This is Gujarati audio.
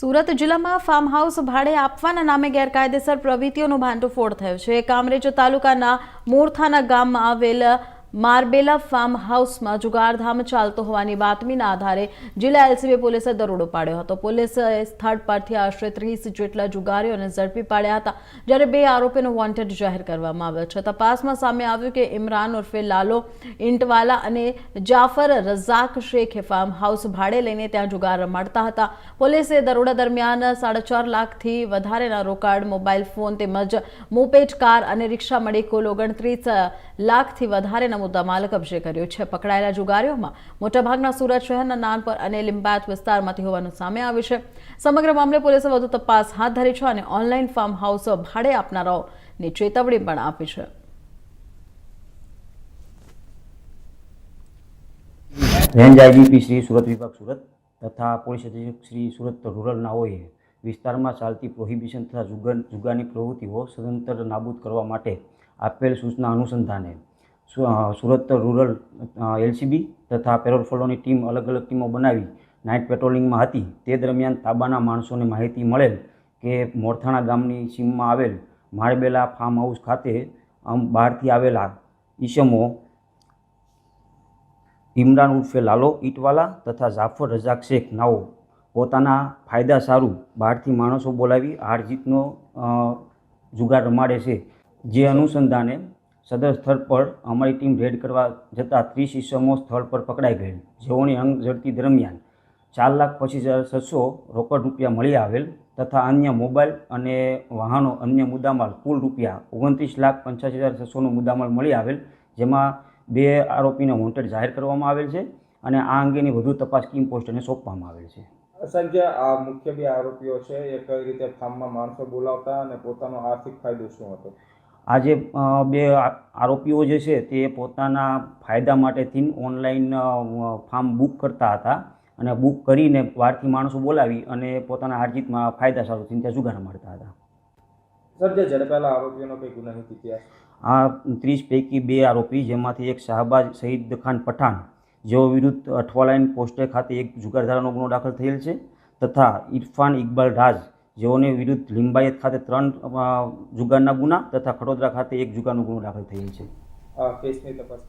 સુરત જિલ્લામાં ફાર્મ હાઉસ ભાડે આપવાના નામે ગેરકાયદેસર પ્રવૃત્તિઓનો ભાંડોફોડ થયો છે। કામરેજ તાલુકાના મોરથાના ગામમાં આવેલ મારબેલા ફાર્મ હાઉસમાં જુગારધામ ચાલતો હોવાની બાતમીના આધારે જિલ્લા એલસીબી પોલીસે દરોડો પાડ્યો હતો। પોલીસે સ્થળ પરથી આશરે 30 જેટલા જુગારીઓને ઝડપી પાડ્યા હતા, જ્યારે 2 આરોપીનો વોન્ટેડ જાહેર કરવામાં આવ્યો છે। તપાસમાં સામે આવ્યું કે ઇમરાન ઉર્ફે લાલો ઇંટવાલા અને જાફર રઝાક શેખે ફાર્મ હાઉસ ભાડે લઈને ત્યાં જુગાર રમાડતા હતા। પોલીસે દરોડા દરમિયાન 4.5 લાખથી વધારેના રોકડ, મોબાઈલ ફોન તેમજ મોપેડ કાર અને રિક્ષા મળી કુલ 29 લાખથી વધારેના મુદ્દામાલ કબજે કર્યો છે। પકડાયેલા જુગારીઓમાં મોટાભાગના સુરત શહેરના નાનપર અને લિંબાયત વિસ્તારમાંથી હોવાનું સામે આવ્યું છે। સમગ્ર મામલે પોલીસે વધુ તપાસ હાથ ધરી છે અને ઓનલાઈન ફાર્મ હાઉસ ભાડે આપનારાઓને ચેતવણી પણ આપી છે। રેન્જ આઈજીપી શ્રી સુરત વિભાગ સુરત તથા પોલીસ અધિક્ષક શ્રી સુરત રૂરલ નાઓએ વિસ્તારમાં ચાલતી પ્રોહિબિશન તથા જુગારની પ્રવૃત્તિઓ સદંતર નાબૂદ કરવા માટે આપેલ સૂચના અનુસંધાને સુરત રૂરલ એલસીબી તથા પેરોલ ફોલોની ટીમ અલગ અલગ ટીમો બનાવી નાઇટ પેટ્રોલિંગમાં હતી। તે દરમિયાન તાબાના માણસોને માહિતી મળેલ કે મોરથાણા ગામની સીમમાં આવેલ મારબેલા ફાર્મ હાઉસ ખાતે બહારથી આવેલા ઈસમો ઇમરાન ઉર્ફે લાલો ઈટવાલા તથા જાફર રઝાક શેખ નાઓ પોતાના ફાયદા સારું બહારથી માણસો બોલાવી હાર જીતનો જુગાર રમાડે છે। જે અનુસંધાને સદર સ્થળ પર અમારી ટીમ રેડ કરવા જતાં 30 ઈસમો સ્થળ પર પકડાઈ ગયેલ, જેઓની અંગ ઝડપી દરમિયાન 4,25,700 રોકડ રૂપિયા મળી આવેલ તથા અન્ય મોબાઈલ અને વાહનો અન્ય મુદ્દામાલ કુલ રૂપિયા 29,85,600નો મુદ્દામાલ મળી આવેલ, જેમાં 2 આરોપીને વોન્ટેડ જાહેર કરવામાં આવેલ છે અને આ અંગેની વધુ તપાસ કિમ પોસ્ટને સોંપવામાં આવેલ છે। સંજય, આ મુખ્ય 2 આરોપીઓ છે એ કઈ રીતે ફાર્મમાં માણસો બોલાવતા અને પોતાનો આર્થિક ફાયદો શું હતો? આ જે 2 આરોપીઓ જે છે તે પોતાના ફાયદા માટેથી ઓનલાઈન ફાર્મ બુક કરતા હતા અને બુક કરીને બહારથી માણસો બોલાવી અને પોતાના હારજીતમાં ફાયદા સારું થઈને ત્યાં જુગાર રમાડતા હતા। સર, જે ઝડપાયેલા આરોપીઓનો કઈ ગુનાહિત ઇતિહાસ? આ 30 પૈકી 2 આરોપી, જેમાંથી એક શાહબાજ શહીદ ખાન પઠાણ, જેઓ વિરુદ્ધ અઠવાલાઈન પોસ્ટે ખાતે એક જુગારધારાનો ગુનો દાખલ થયેલ છે તથા ઇરફાન ઇકબાલ રાજ, જેઓને વિરુદ્ધ લિંબાયત ખાતે 3 જુગારના ગુના તથા ખડોદરા ખાતે 1 જુગારનો ગુનો દાખલ થયેલ છે। કેસની તપાસ